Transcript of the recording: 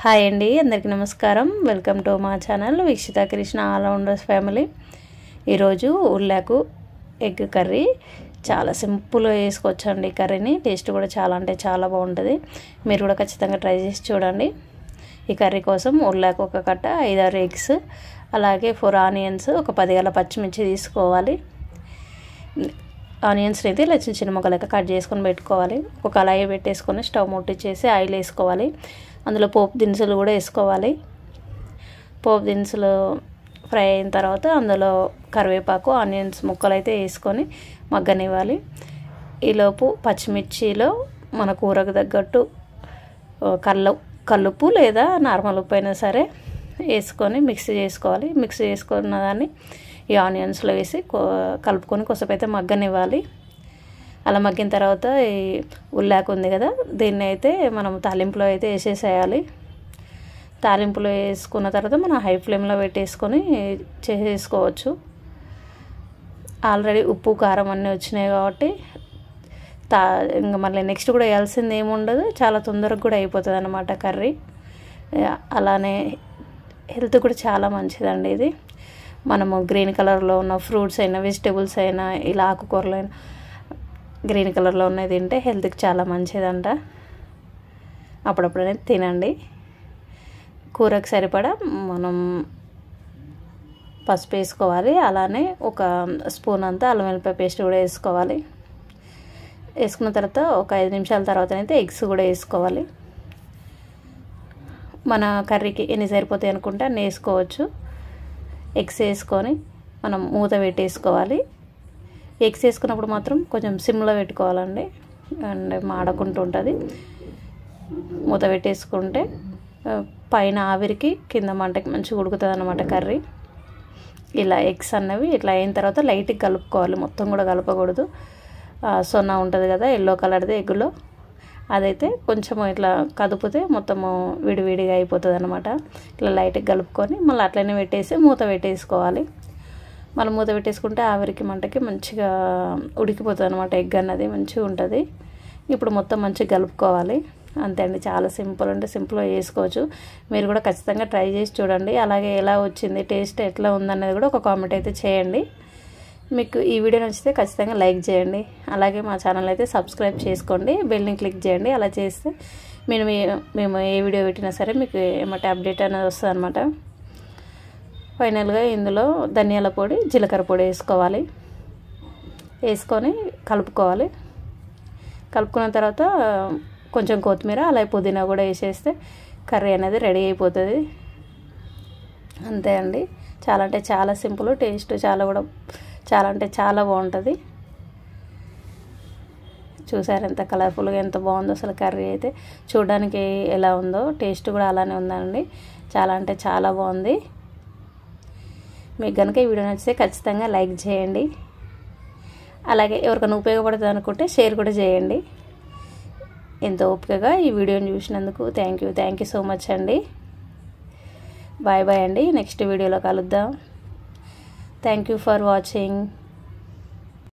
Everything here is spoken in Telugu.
హాయ్ అండి, అందరికీ నమస్కారం. వెల్కమ్ టు మా channel Veekshitha Krishna allrounders family. ఈరోజు ఉల్లాకు ఎగ్ కర్రీ చాలా సింపుల్గా చేసుకోవచ్చండి. కర్రీని టేస్ట్ కూడా చాలా అంటే చాలా బాగుంటుంది. మీరు కూడా ఖచ్చితంగా ట్రై చేసి చూడండి. ఈ కర్రీ కోసం ఉల్లాకు ఒక కట్ట, 5-6 ఎగ్స్, అలాగే 4 ఆనియన్స్, ఒక 10 గల పచ్చిమిర్చి తీసుకోవాలి. ఆనియన్స్ని అయితే ఇలా చిన్న చిన్న ముక్కలకి కట్ చేసుకొని పెట్టుకోవాలి. ఒక కళాయి పెట్టేసుకొని స్టవ్ ముట్టించేసి ఆయిల్ వేసుకోవాలి. అందులో పోపు దినుసులు కూడా వేసుకోవాలి. పోపు దినుసులు ఫ్రై అయిన తర్వాత అందులో కరివేపాకు, ఆనియన్స్ ముక్కలు అయితే వేసుకొని మగ్గనివ్వాలి. ఈలోపు పచ్చిమిర్చిలో మన కూరకు తగ్గట్టు కల్లుప్పు లేదా నార్మల్ ఉప్పు అయినా సరే వేసుకొని మిక్సీ చేసుకోవాలి. మిక్సీ చేసుకున్న దాన్ని ఈ ఆనియన్స్లో వేసి కలుపుకొని కొద్దిసేపు అయితే మగ్గనివ్వాలి. అలా మగ్గిన తర్వాత ఈ ఉల్లాకు ఉంది కదా, దీన్ని అయితే మనం తాలింపులో అయితే వేసేసేయాలి. తాలింపులో వేసుకున్న తర్వాత మనం హై ఫ్లేమ్లో పెట్టేసుకొని చేసేసుకోవచ్చు. ఆల్రెడీ ఉప్పు కారం అన్నీ వచ్చినాయి కాబట్టి ఇంకా మళ్ళీ నెక్స్ట్ కూడా వేయాల్సింది ఏముండదు. చాలా తొందరగా కూడా అయిపోతుంది అన్నమాట కర్రీ. అలానే హెల్త్ కూడా చాలా మంచిదండి ఇది. మనము గ్రీన్ కలర్లో ఉన్న ఫ్రూట్స్ అయినా, వెజిటేబుల్స్ అయినా, ఇలా ఆకుకూరలు అయినా గ్రీన్ కలర్లో ఉన్నది తింటే హెల్త్కి చాలా మంచిదంట. అప్పుడప్పుడనే తినండి. కూరకు సరిపడా మనం పసుపు వేసుకోవాలి. అలానే ఒక స్పూన్ అంతా అల్లం వెల్లిపాయ పేస్ట్ కూడా వేసుకోవాలి. వేసుకున్న తర్వాత ఒక 5 నిమిషాల తర్వాత అయితే ఎగ్స్ కూడా వేసుకోవాలి. మన కర్రీకి ఎన్ని సరిపోతాయి అనుకుంటే అన్నీ వేసుకోవచ్చు. ఎగ్స్ వేసుకొని మనం మూత పెట్టేసుకోవాలి. ఎగ్స్ వేసుకున్నప్పుడు మాత్రం కొంచెం సిమ్లో పెట్టుకోవాలండి, అండ్ మాడకుంటూ ఉంటుంది. మూత పెట్టేసుకుంటే పైన ఆవిరికి కింద మంటకి మంచిగా ఉడుకుతుంది అన్నమాట కర్రీ. ఇలా ఎగ్స్ అన్నవి ఇట్లా అయిన తర్వాత లైట్గా కలుపుకోవాలి, మొత్తం కూడా కలపకూడదు. సొన్న ఉంటుంది కదా ఎల్లో కలర్ది ఎగ్గులో, అదైతే కొంచెం ఇట్లా కదిపితే మొత్తము విడివిడిగా అయిపోతుంది అనమాట. ఇట్లా లైట్గా కలుపుకొని మళ్ళీ అట్లనే పెట్టేసి మూత పెట్టేసుకోవాలి. మళ్ళీ మూత పెట్టేసుకుంటే ఆవిరికి మంటకి మంచిగా ఉడికిపోతుంది అనమాట. ఎగ్ అన్నది మంచిగా ఉంటుంది. ఇప్పుడు మొత్తం మంచిగా కలుపుకోవాలి. అంతే అండి, చాలా సింపుల్ అంటే సింపుల్గా చేసుకోవచ్చు. మీరు కూడా ఖచ్చితంగా ట్రై చేసి చూడండి. అలాగే ఎలా వచ్చింది, టేస్ట్ ఎట్లా ఉందన్నది కూడా ఒక కామెంట్ అయితే చేయండి. మీకు ఈ వీడియో నచ్చితే ఖచ్చితంగా లైక్ చేయండి. అలాగే మా ఛానల్ అయితే సబ్స్క్రైబ్ చేసుకోండి, బెల్ని క్లిక్ చేయండి. అలా చేస్తే మేము ఏ వీడియో పెట్టినా సరే మీకు ఏమంటే అప్డేట్ అనేది వస్తుంది అనమాట. ఫైనల్గా ఇందులో ధనియాల పొడి, జీలకర్ర పొడి వేసుకోవాలి. వేసుకొని కలుపుకోవాలి. కలుపుకున్న తర్వాత కొంచెం కొత్తిమీర, అలాగే పుదీనా కూడా వేసేస్తే కర్రీ అనేది రెడీ అయిపోతుంది. అంతే అండి, చాలా అంటే చాలా సింపుల్, టేస్ట్ చాలా అంటే చాలా బాగుంటుంది. చూసారు ఎంత కలర్ఫుల్గా, ఎంత బాగుందో అసలు కర్రీ అయితే. చూడడానికి ఎలా ఉందో టేస్ట్ కూడా అలానే ఉందండి. చాలా అంటే చాలా బాగుంది. మీకు కనుక ఈ వీడియో నచ్చితే ఖచ్చితంగా లైక్ చేయండి. అలాగే ఎవరికైనా ఉపయోగపడుతుంది అనుకుంటే షేర్ కూడా చేయండి. ఎంతో ఓపికగా ఈ వీడియోని చూసినందుకు థ్యాంక్ యూ సో మచ్ అండి. బాయ్ బాయ్ అండి, నెక్స్ట్ వీడియోలో కలుద్దాం. Thank you for watching.